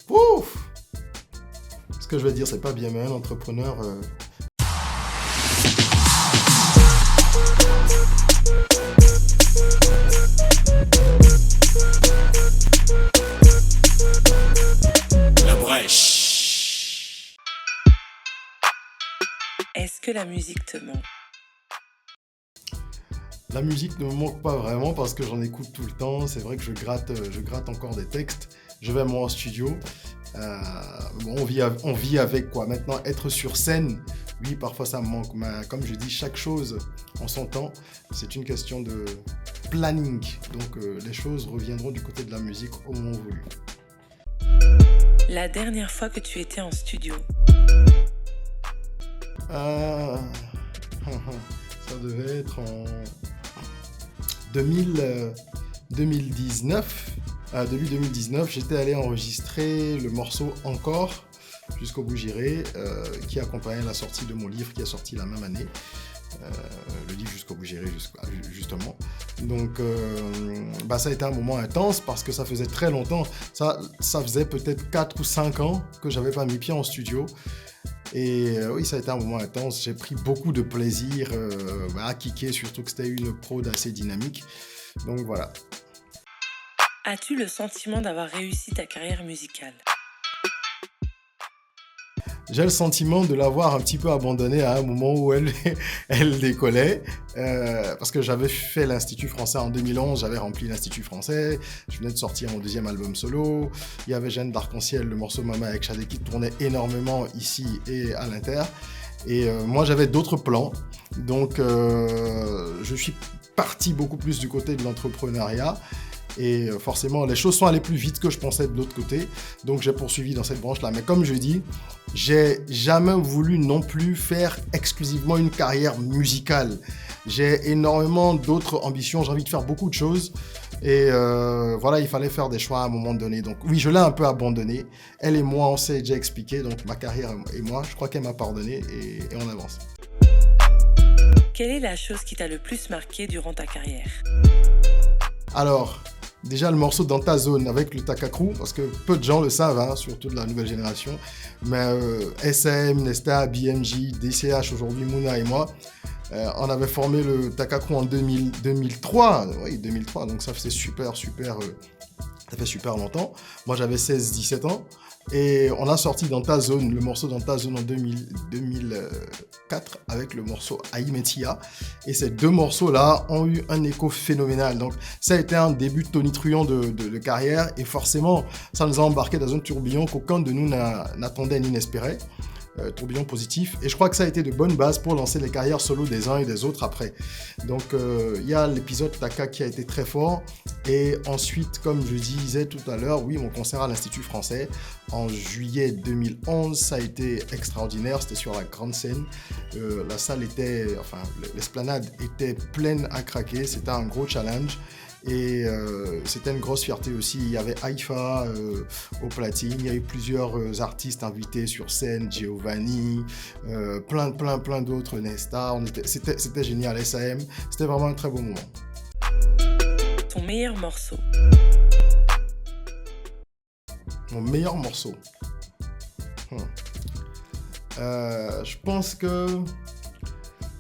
Ouf! Ce que je veux dire, c'est pas bien, mais un entrepreneur... La brèche. Est-ce que la musique te manque? La musique ne me manque pas vraiment parce que j'en écoute tout le temps. C'est vrai que je gratte encore des textes. Je vais moi en studio. On vit avec quoi. Maintenant, être sur scène, oui, parfois ça me manque. Mais comme je dis, chaque chose en son temps. C'est une question de planning. Donc les choses reviendront du côté de la musique au moment voulu. La dernière fois que tu étais en studio? Ça devait être en 2019. Début 2019, j'étais allé enregistrer le morceau Encore jusqu'au bout j'irai, qui accompagnait la sortie de mon livre qui est sorti la même année. Le livre Jusqu'au bout j'irai, justement. Donc ça a été un moment intense parce que ça faisait très longtemps. Ça faisait peut-être 4 ou 5 ans que j'avais pas mis pied en studio. Et oui, ça a été un moment intense. J'ai pris beaucoup de plaisir à kicker, surtout que c'était une prod assez dynamique. Donc voilà. As-tu le sentiment d'avoir réussi ta carrière musicale? J'ai le sentiment de l'avoir un petit peu abandonnée à un moment où elle décollait. Parce que j'avais fait l'Institut français en 2011, j'avais rempli l'Institut français. Je venais de sortir mon deuxième album solo. Il y avait Jeanne d'Arc-en-Ciel, le morceau Maman avec Shadé qui tournait énormément ici et à l'Inter. Et moi, j'avais d'autres plans. Donc, je suis parti beaucoup plus du côté de l'entrepreneuriat. Et forcément, les choses sont allées plus vite que je pensais de l'autre côté. Donc, j'ai poursuivi dans cette branche-là. Mais comme je dis, j'ai jamais voulu non plus faire exclusivement une carrière musicale. J'ai énormément d'autres ambitions. J'ai envie de faire beaucoup de choses. Et voilà, il fallait faire des choix à un moment donné. Donc oui, je l'ai un peu abandonné. Elle et moi, on s'est déjà expliqué. Donc ma carrière et moi, je crois qu'elle m'a pardonné et on avance. Quelle est la chose qui t'a le plus marqué durant ta carrière? Alors, déjà le morceau Dans ta zone avec le Takakru, parce que peu de gens le savent, surtout de la nouvelle génération. Mais SM, Nesta, BMJ, DCH, aujourd'hui Mouna et moi, on avait formé le Takakru en 2003. Oui, 2003, donc ça faisait super, ça fait super longtemps. Moi, j'avais 16-17 ans. Et on a sorti Dans ta zone, le morceau Dans ta zone en 2004 avec le morceau Aïmetia. Et ces deux morceaux-là ont eu un écho phénoménal. Donc ça a été un début tonitruant de carrière et forcément, ça nous a embarqué dans un tourbillon qu'aucun de nous n'attendait ni n'espérait. Tourbillon positif. Et je crois que ça a été de bonnes bases pour lancer les carrières solo des uns et des autres après. Donc il y a l'épisode Taka qui a été très fort. Et ensuite, comme je disais tout à l'heure, oui, mon concert à l'Institut français en juillet 2011, ça a été extraordinaire. C'était sur la grande scène. La salle était, l'esplanade était pleine à craquer. C'était un gros challenge. Et c'était une grosse fierté aussi. Il y avait Haïfa au platine, il y a eu plusieurs artistes invités sur scène, Giovanni, plein d'autres, Nesta. C'était génial, SAM. C'était vraiment un très beau moment. Ton meilleur morceau? Mon meilleur morceau. Je pense que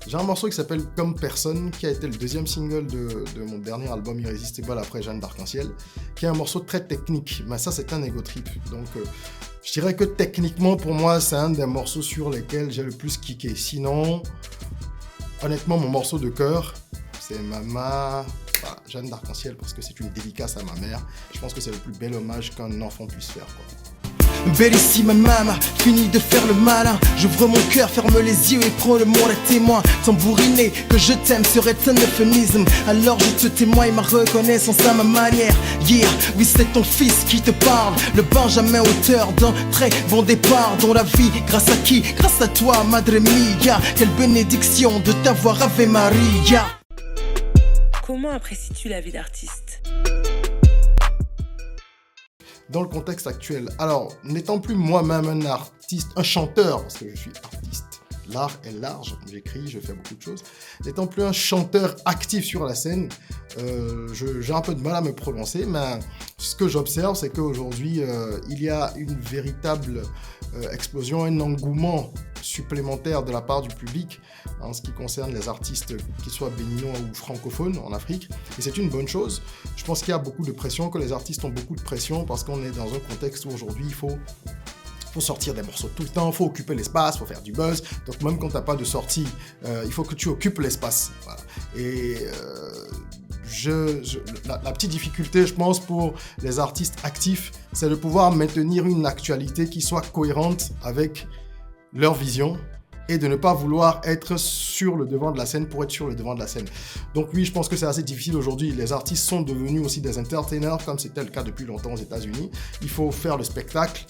j'ai un morceau qui s'appelle Comme Personne, qui a été le deuxième single de mon dernier album Irrésistible après Jeanne d'Arc-en-Ciel, qui est un morceau très technique. Mais ça, c'est un ego trip. Donc, je dirais que techniquement, pour moi, c'est un des morceaux sur lesquels j'ai le plus kické. Sinon, honnêtement, mon morceau de cœur, c'est Mama, Jeanne d'Arc-en-Ciel, parce que c'est une dédicace à ma mère. Je pense que c'est le plus bel hommage qu'un enfant puisse faire, quoi. Bellissima maman, fini de faire le malin. J'ouvre mon cœur, ferme les yeux et prends le monde à témoin. Tambouriner, que je t'aime serait un euphémisme. Alors je te témoigne ma reconnaissance à ma manière. Yeah, oui c'est ton fils qui te parle. Le Benjamin auteur d'un très bon départ dans la vie. Grâce à qui? Grâce à toi, Madre Mia. Quelle bénédiction de t'avoir, Ave Maria. Comment apprécies-tu la vie d'artiste? Dans le contexte actuel, alors, n'étant plus moi-même un artiste, un chanteur, parce que je suis artiste, l'art est large, j'écris, je fais beaucoup de choses. N'étant plus un chanteur actif sur la scène, j'ai un peu de mal à me prononcer, mais ce que j'observe, c'est qu'aujourd'hui, il y a une véritable explosion, un engouement supplémentaire de la part du public en ce qui concerne les artistes, qu'ils soient béninois ou francophones en Afrique. Et c'est une bonne chose. Je pense qu'il y a beaucoup de pression, que les artistes ont beaucoup de pression parce qu'on est dans un contexte où aujourd'hui, il faut sortir des morceaux tout le temps, il faut occuper l'espace, il faut faire du buzz. Donc même quand tu n'as pas de sortie, il faut que tu occupes l'espace. Voilà. Et la petite difficulté, je pense, pour les artistes actifs, c'est de pouvoir maintenir une actualité qui soit cohérente avec leur vision et de ne pas vouloir être sur le devant de la scène pour être sur le devant de la scène. Donc oui, je pense que c'est assez difficile aujourd'hui. Les artistes sont devenus aussi des entertainers, comme c'était le cas depuis longtemps aux États-Unis. Il faut faire le spectacle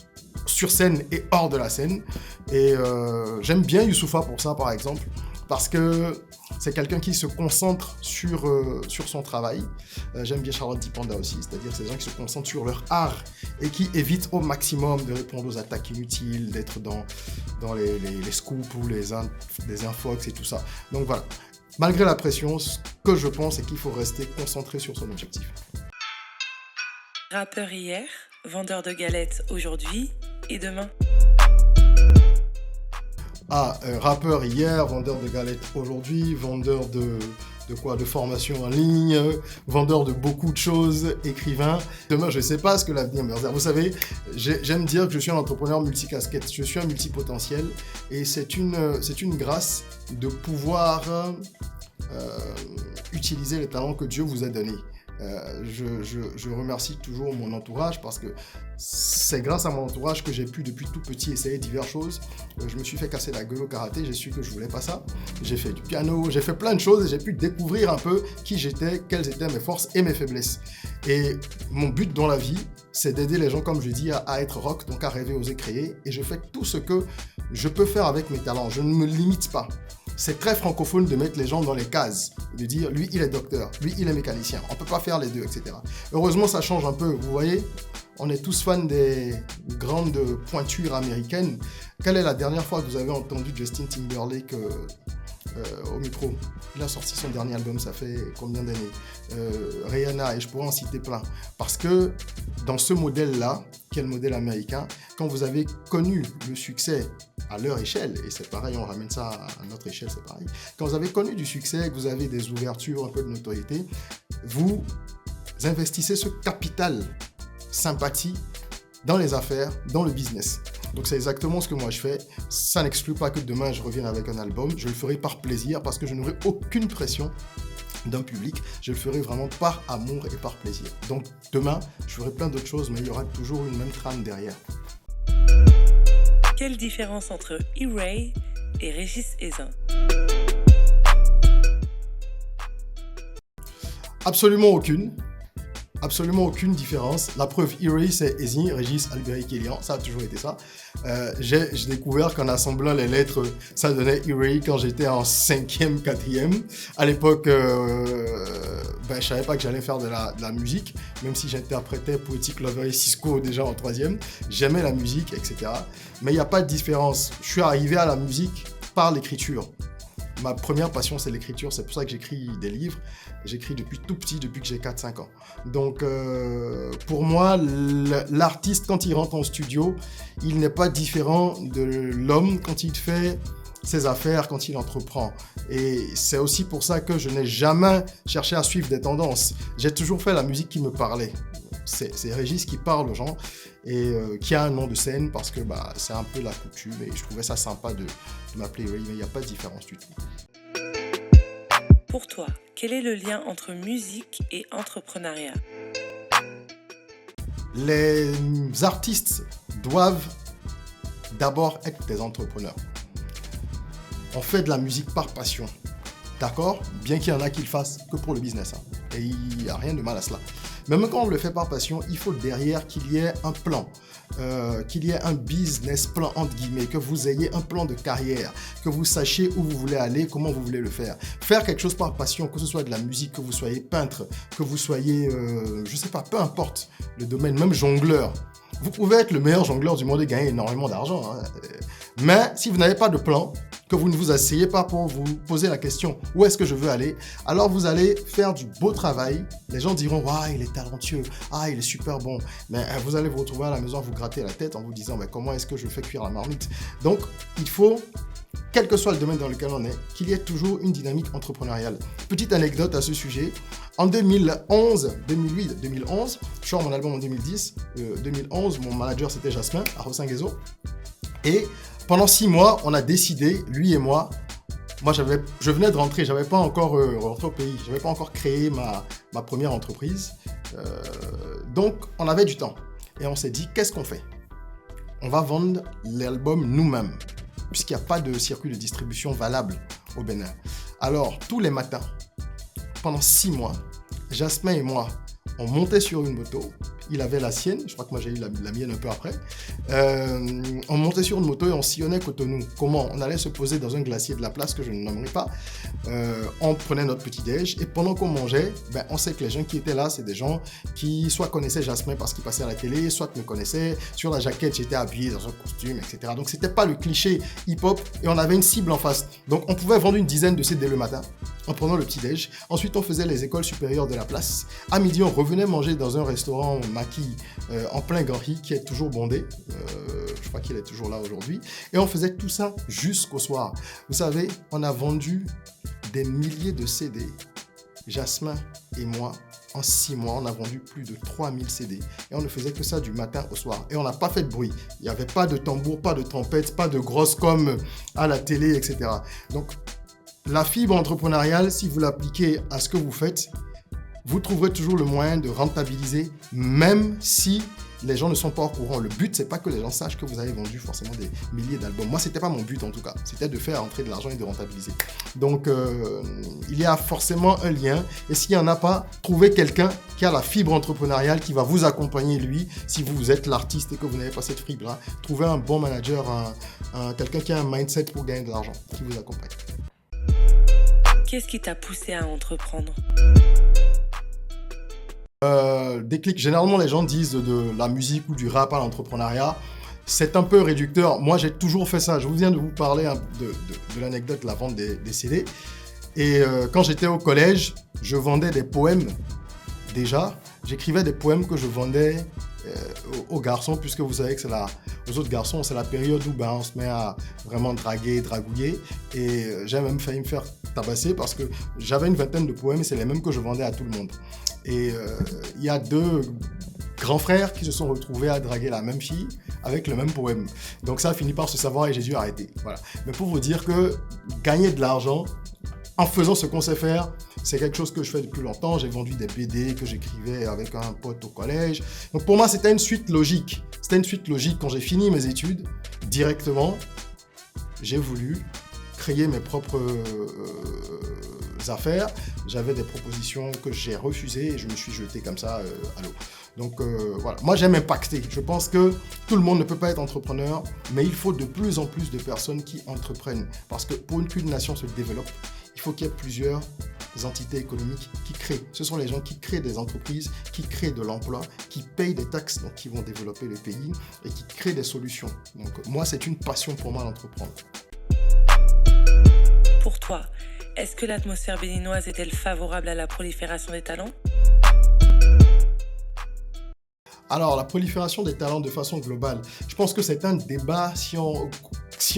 sur scène et hors de la scène. Et j'aime bien Youssoupha pour ça, par exemple, parce que c'est quelqu'un qui se concentre sur son travail. J'aime bien Charlotte Dipanda aussi, c'est-à-dire ces gens qui se concentrent sur leur art et qui évitent au maximum de répondre aux attaques inutiles, d'être dans les scoops ou les infox et tout ça. Donc voilà, malgré la pression, ce que je pense, c'est qu'il faut rester concentré sur son objectif. Rappeur hier, vendeur de galettes aujourd'hui et demain. Rappeur hier, vendeur de galettes aujourd'hui, vendeur de quoi? De formation en ligne, vendeur de beaucoup de choses, écrivain. Demain, je ne sais pas ce que l'avenir me réserve. Vous savez, j'aime dire que je suis un entrepreneur multicasquette, je suis un multipotentiel et c'est une grâce de pouvoir utiliser les talents que Dieu vous a donnés. Je remercie toujours mon entourage parce que c'est grâce à mon entourage que j'ai pu depuis tout petit essayer diverses choses. Je me suis fait casser la gueule au karaté, j'ai su que je voulais pas ça. J'ai fait du piano, j'ai fait plein de choses et j'ai pu découvrir un peu qui j'étais, quelles étaient mes forces et mes faiblesses. Et mon but dans la vie, c'est d'aider les gens, comme je dis, à être rock, donc à rêver, oser créer. Et je fais tout ce que je peux faire avec mes talents. Je ne me limite pas. C'est très francophone de mettre les gens dans les cases, de dire lui il est docteur, lui il est mécanicien, on ne peut pas faire les deux, etc. Heureusement ça change un peu, vous voyez, on est tous fans des grandes pointures américaines. Quelle est la dernière fois que vous avez entendu Justin Timberlake au micro? Il a sorti son dernier album, ça fait combien d'années? Rihanna, et je pourrais en citer plein. Parce que dans ce modèle-là, qui est le modèle américain, quand vous avez connu le succès à leur échelle, et c'est pareil, on ramène ça à notre échelle, c'est pareil. Quand vous avez connu du succès, que vous avez des ouvertures, un peu de notoriété, vous investissez ce capital sympathie dans les affaires, dans le business. Donc c'est exactement ce que moi je fais. Ça n'exclut pas que demain je revienne avec un album. Je le ferai par plaisir parce que je n'aurai aucune pression d'un public. Je le ferai vraiment par amour et par plaisir. Donc demain, je ferai plein d'autres choses, mais il y aura toujours une même trame derrière. Quelle différence entre E-Ray et Régis Ezin? Absolument aucune. Absolument aucune différence. La preuve, E-Ray, c'est Ezin, Régis, Albéric Kélian. Ça a toujours été ça. J'ai découvert qu'en assemblant les lettres, ça donnait E-Ray quand j'étais en 5e, 4e. À l'époque, je savais pas que j'allais faire de la musique, même si j'interprétais Poetic Lover et Cisco déjà en 3e. J'aimais la musique, etc. Mais il n'y a pas de différence. Je suis arrivé à la musique par l'écriture. Ma première passion, c'est l'écriture. C'est pour ça que j'écris des livres. J'écris depuis tout petit, depuis que j'ai 4-5 ans. Donc, pour moi, l'artiste, quand il rentre en studio, il n'est pas différent de l'homme quand il fait ses affaires, quand il entreprend. Et c'est aussi pour ça que je n'ai jamais cherché à suivre des tendances. J'ai toujours fait la musique qui me parlait. C'est Régis qui parle aux gens et qui a un nom de scène parce que c'est un peu la coutume et je trouvais ça sympa de m'appeler Ray, mais il n'y a pas de différence du tout. Pour toi, quel est le lien entre musique et entrepreneuriat? Les artistes doivent d'abord être des entrepreneurs. On fait de la musique par passion, d'accord? Bien qu'il y en a qui le fassent que pour le business, hein. Et il n'y a rien de mal à cela. Même quand on le fait par passion, il faut derrière qu'il y ait un plan, qu'il y ait un business plan entre guillemets, que vous ayez un plan de carrière, que vous sachiez où vous voulez aller, comment vous voulez le faire. Faire quelque chose par passion, que ce soit de la musique, que vous soyez peintre, que vous soyez, je sais pas, peu importe le domaine, même jongleur. Vous pouvez être le meilleur jongleur du monde et gagner énormément d'argent, hein. Mais si vous n'avez pas de plan, que vous ne vous asseyez pas pour vous poser la question « Où est-ce que je veux aller ?» Alors vous allez faire du beau travail. Les gens diront « Waouh, il est talentueux. Ah, il est super bon. » Mais vous allez vous retrouver à la maison à vous gratter la tête en vous disant « Comment est-ce que je fais cuire la marmite ?» Donc, il faut, quel que soit le domaine dans lequel on est, qu'il y ait toujours une dynamique entrepreneuriale. Petite anecdote à ce sujet. En 2011, je sors mon album en 2010. 2011, mon manager, c'était Jasmin, à Rosinguezo. Et pendant 6 mois, on a décidé, lui et moi, je venais de rentrer, je n'avais pas encore rentré au pays, je n'avais pas encore créé ma première entreprise. Donc, on avait du temps. Et on s'est dit, qu'est-ce qu'on fait ? On va vendre l'album nous-mêmes, puisqu'il n'y a pas de circuit de distribution valable au Bénin. Alors, tous les matins, pendant 6 mois, Jasmin et moi, on montait sur une moto. Il avait la sienne, je crois que moi j'ai eu la mienne un peu après. On montait sur une moto et on sillonnait Cotonou. Comment ? On allait se poser dans un glacier de la place que je ne nommerai pas. On prenait notre petit-déj et pendant qu'on mangeait, on sait que les gens qui étaient là, c'est des gens qui soit connaissaient Jasmin parce qu'il passait à la télé, soit me connaissaient. Sur la jaquette, j'étais habillé dans un costume, etc. Donc c'était pas le cliché hip-hop et on avait une cible en face. Donc on pouvait vendre une dizaine de CD le matin en prenant le petit-déj. Ensuite, on faisait les écoles supérieures de la place. À midi, on revenait manger dans un restaurant maquis en plein Gary qui est toujours bondé. Je crois qu'il est toujours là aujourd'hui. Et on faisait tout ça jusqu'au soir. Vous savez, on a vendu des milliers de CD. Jasmin et moi, en 6 mois, on a vendu plus de 3000 CD. Et on ne faisait que ça du matin au soir. Et on n'a pas fait de bruit. Il n'y avait pas de tambour, pas de trompette, pas de grosses comme à la télé, etc. Donc, la fibre entrepreneuriale, si vous l'appliquez à ce que vous faites, vous trouverez toujours le moyen de rentabiliser, même si les gens ne sont pas au courant. Le but, c'est pas que les gens sachent que vous avez vendu forcément des milliers d'albums. Moi, c'était pas mon but en tout cas. C'était de faire entrer de l'argent et de rentabiliser. Donc, il y a forcément un lien. Et s'il n'y en a pas, trouvez quelqu'un qui a la fibre entrepreneuriale qui va vous accompagner, lui, si vous êtes l'artiste et que vous n'avez pas cette fibre-là. Trouvez un bon manager, quelqu'un qui a un mindset pour gagner de l'argent, qui vous accompagne. Qu'est-ce qui t'a poussé à entreprendre ? Déclic. Généralement, les gens disent de la musique ou du rap à l'entrepreneuriat. C'est un peu réducteur. Moi, j'ai toujours fait ça. Je viens de vous parler de l'anecdote de la vente des CD. Et quand j'étais au collège, je vendais des poèmes déjà. J'écrivais des poèmes que je vendais aux garçons, puisque vous savez que aux autres garçons, c'est la période où on se met à vraiment draguer, dragouiller. Et j'ai même failli me faire tabasser parce que j'avais une vingtaine de poèmes et c'est les mêmes que je vendais à tout le monde. Et il y a 2 grands frères qui se sont retrouvés à draguer la même fille avec le même poème. Donc ça a fini par se savoir et j'ai dû arrêter. Voilà. Mais pour vous dire que gagner de l'argent en faisant ce qu'on sait faire, c'est quelque chose que je fais depuis longtemps. J'ai vendu des BD que j'écrivais avec un pote au collège. Donc pour moi, c'était une suite logique. C'était une suite logique. Quand j'ai fini mes études, directement, j'ai voulu créer mes propres affaires. J'avais des propositions que j'ai refusées et je me suis jeté comme ça à l'eau. Donc voilà, moi j'aime impacter. Je pense que tout le monde ne peut pas être entrepreneur, mais il faut de plus en plus de personnes qui entreprennent. Parce que pour qu'une nation se développe, il faut qu'il y ait plusieurs entités économiques qui créent. Ce sont les gens qui créent des entreprises, qui créent de l'emploi, qui payent des taxes, donc qui vont développer le pays et qui créent des solutions. Donc moi, c'est une passion pour moi d'entreprendre. Pour toi, est-ce que l'atmosphère béninoise est-elle favorable à la prolifération des talents ? Alors, la prolifération des talents de façon globale, je pense que c'est un débat. Si on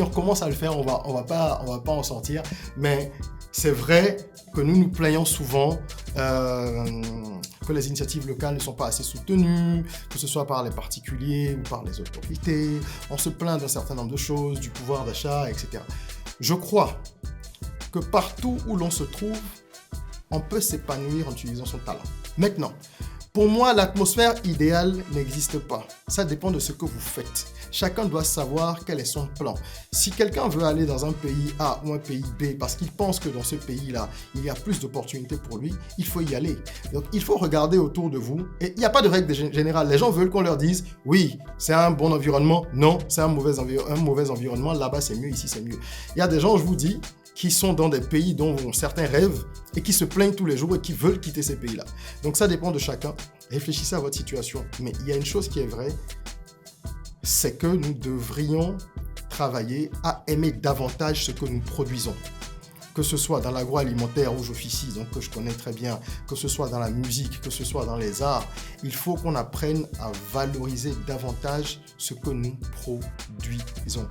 commence à le faire, on va pas en sortir. Mais c'est vrai que nous nous plaignons souvent que les initiatives locales ne sont pas assez soutenues, que ce soit par les particuliers ou par les autorités. On se plaint d'un certain nombre de choses, du pouvoir d'achat, etc. Je crois que partout où l'on se trouve, on peut s'épanouir en utilisant son talent. Maintenant, pour moi, l'atmosphère idéale n'existe pas. Ça dépend de ce que vous faites. Chacun doit savoir quel est son plan. Si quelqu'un veut aller dans un pays A ou un pays B parce qu'il pense que dans ce pays-là, il y a plus d'opportunités pour lui, il faut y aller. Donc, il faut regarder autour de vous. Et il n'y a pas de règle générale. Les gens veulent qu'on leur dise, oui, c'est un bon environnement. Non, c'est un mauvais environnement. Là-bas, c'est mieux. Ici, c'est mieux. Il y a des gens, je vous dis, qui sont dans des pays dont certains rêvent et qui se plaignent tous les jours et qui veulent quitter ces pays-là. Donc ça dépend de chacun. Réfléchissez à votre situation. Mais il y a une chose qui est vraie, c'est que nous devrions travailler à aimer davantage ce que nous produisons. Que ce soit dans l'agroalimentaire où j'officie, donc que je connais très bien, que ce soit dans la musique, que ce soit dans les arts, il faut qu'on apprenne à valoriser davantage ce que nous produisons.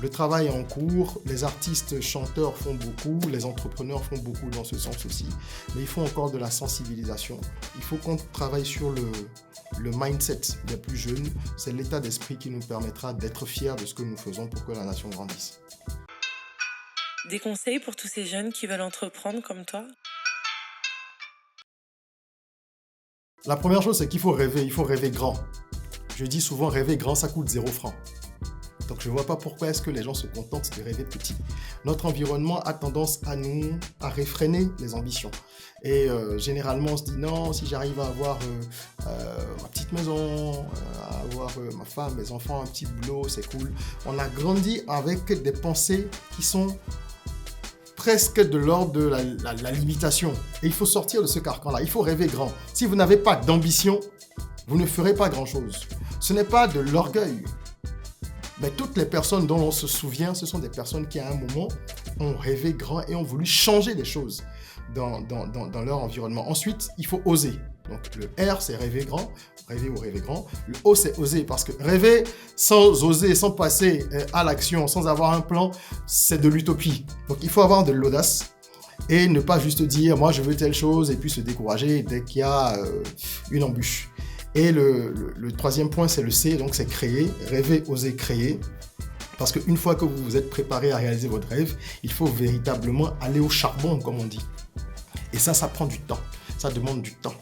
Le travail est en cours, les artistes chanteurs font beaucoup, les entrepreneurs font beaucoup dans ce sens aussi, mais il faut encore de la sensibilisation. Il faut qu'on travaille sur le mindset des plus jeunes, c'est l'état d'esprit qui nous permettra d'être fiers de ce que nous faisons pour que la nation grandisse. Des conseils pour tous ces jeunes qui veulent entreprendre comme toi? La première chose, c'est qu'il faut rêver grand. Je dis souvent, rêver grand, ça coûte 0 francs. Donc je ne vois pas pourquoi est-ce que les gens se contentent de rêver petit. Notre environnement a tendance à réfréner les ambitions. Et généralement, on se dit non, si j'arrive à avoir ma petite maison, à avoir ma femme, mes enfants, un petit boulot, c'est cool. On a grandi avec des pensées qui sont presque de l'ordre de la limitation. Et il faut sortir de ce carcan-là. Il faut rêver grand. Si vous n'avez pas d'ambition, vous ne ferez pas grand-chose. Ce n'est pas de l'orgueil. Mais toutes les personnes dont on se souvient, ce sont des personnes qui, à un moment, ont rêvé grand et ont voulu changer des choses dans leur environnement. Ensuite, il faut oser. Donc, le R, c'est rêver grand, rêver ou rêver grand. Le O, c'est oser, parce que rêver sans oser, sans passer à l'action, sans avoir un plan, c'est de l'utopie. Donc, il faut avoir de l'audace et ne pas juste dire « moi, je veux telle chose » et puis se décourager dès qu'il y a une embûche. Et le troisième point, c'est le C, donc c'est créer, rêver, oser, créer. Parce qu'une fois que vous vous êtes préparé à réaliser votre rêve, il faut véritablement aller au charbon, comme on dit. Et ça prend du temps. Ça demande du temps.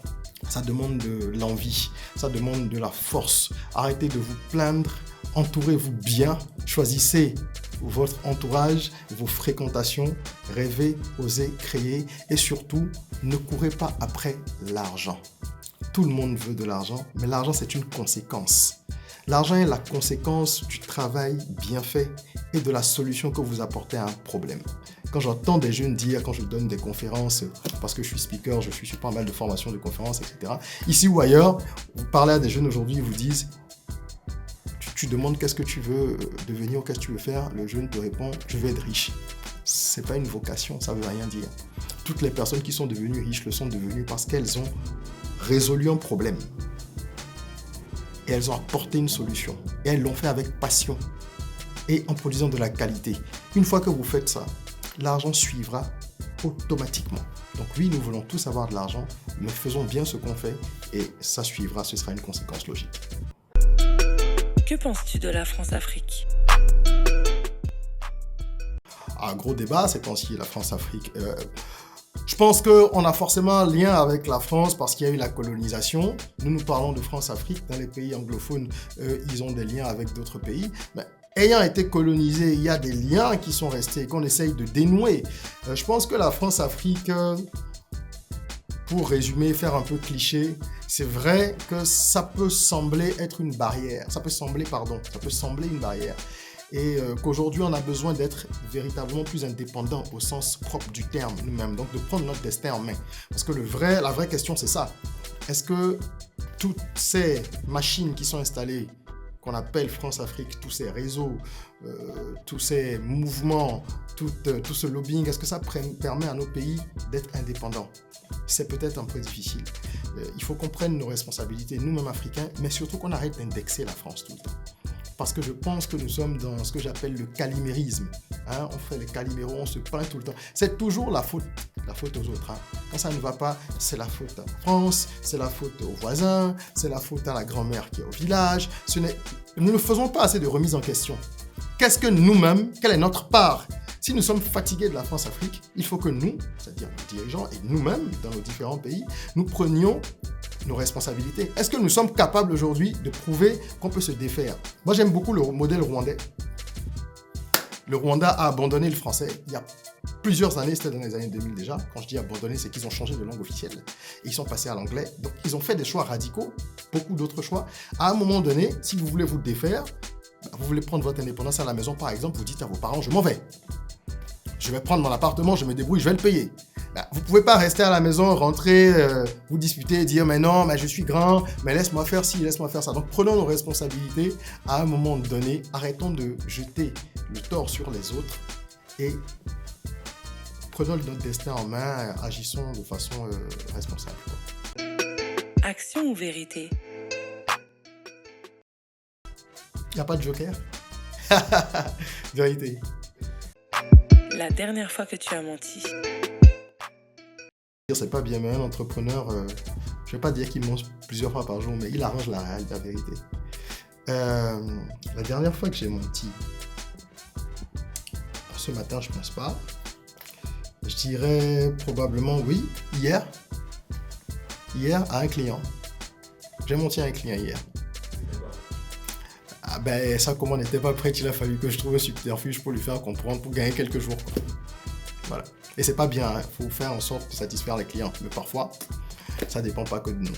Ça demande de l'envie. Ça demande de la force. Arrêtez de vous plaindre. Entourez-vous bien. Choisissez votre entourage, vos fréquentations. Rêvez, osez, créer. Et surtout, ne courez pas après l'argent. Tout le monde veut de l'argent, mais l'argent, c'est une conséquence. L'argent est la conséquence du travail bien fait et de la solution que vous apportez à un problème. Quand j'entends des jeunes dire, quand je donne des conférences, parce que je suis speaker, je suis sur pas mal de formations, de conférences, etc. Ici ou ailleurs, vous parlez à des jeunes aujourd'hui, ils vous disent, tu demandes qu'est-ce que tu veux devenir, qu'est-ce que tu veux faire, le jeune te répond, je veux être riche. C'est pas une vocation, ça veut rien dire. Toutes les personnes qui sont devenues riches le sont devenues parce qu'elles ont résolu un problème. Et elles ont apporté une solution. Et elles l'ont fait avec passion et en produisant de la qualité. Une fois que vous faites ça, l'argent suivra automatiquement. Donc oui, nous voulons tous avoir de l'argent, mais faisons bien ce qu'on fait et ça suivra, ce sera une conséquence logique. Que penses-tu de la France-Afrique? Un gros débat ces temps-ci, la France-Afrique. Je pense qu'on a forcément un lien avec la France parce qu'il y a eu la colonisation. Nous parlons de France-Afrique. Dans les pays anglophones, ils ont des liens avec d'autres pays. Mais ayant été colonisés, il y a des liens qui sont restés et qu'on essaye de dénouer. Je pense que la France-Afrique, pour résumer, faire un peu cliché, c'est vrai que ça peut sembler être une barrière. Ça peut sembler une barrière. Et qu'aujourd'hui, on a besoin d'être véritablement plus indépendant au sens propre du terme nous-mêmes, donc de prendre notre destin en main. Parce que la vraie question, c'est ça. Est-ce que toutes ces machines qui sont installées, qu'on appelle France-Afrique, tous ces réseaux, tous ces mouvements, tout ce lobbying, est-ce que ça permet à nos pays d'être indépendants? C'est peut-être un peu difficile. Il faut qu'on prenne nos responsabilités, nous-mêmes Africains, mais surtout qu'on arrête d'indexer la France tout le temps. Parce que je pense que nous sommes dans ce que j'appelle le calimérisme. On fait les caliméros, on se plaint tout le temps. C'est toujours la faute aux autres. Quand ça ne va pas, c'est la faute à la France, c'est la faute aux voisins, c'est la faute à la grand-mère qui est au village. Nous ne faisons pas assez de remise en question. Qu'est-ce que nous-mêmes, quelle est notre part? Si nous sommes fatigués de la France-Afrique, il faut que nous, c'est-à-dire nos dirigeants et nous-mêmes, dans nos différents pays, nous prenions nos responsabilités. Est-ce que nous sommes capables aujourd'hui de prouver qu'on peut se défaire? Moi, j'aime beaucoup le modèle rwandais. Le Rwanda a abandonné le français il y a plusieurs années, c'était dans les années 2000 déjà. Quand je dis abandonner, c'est qu'ils ont changé de langue officielle et ils sont passés à l'anglais. Donc, ils ont fait des choix radicaux, beaucoup d'autres choix. À un moment donné, si vous voulez vous défaire, vous voulez prendre votre indépendance à la maison, par exemple, vous dites à vos parents, je m'en vais. Je vais prendre mon appartement, je me débrouille, je vais le payer. Vous pouvez pas rester à la maison, rentrer, vous disputer, dire mais non, mais je suis grand, mais laisse-moi faire ci, laisse-moi faire ça. Donc prenons nos responsabilités à un moment donné, arrêtons de jeter le tort sur les autres et prenons notre destin en main, agissons de façon responsable. Action ou vérité? Il n'y a pas de joker? Vérité. La dernière fois que tu as menti? C'est pas bien, mais un entrepreneur, je vais pas dire qu'il ment plusieurs fois par jour, mais il arrange la vérité. La dernière fois que j'ai menti, ce matin, je pense pas. Je dirais probablement oui, hier à un client. J'ai menti à un client hier. Ah ben ça, comme on n'était pas prêt, il a fallu que je trouve un subterfuge pour lui faire comprendre, pour gagner quelques jours. Voilà. Et c'est pas bien, hein. Faut faire en sorte de satisfaire les clients. Mais parfois, ça dépend pas que de nous.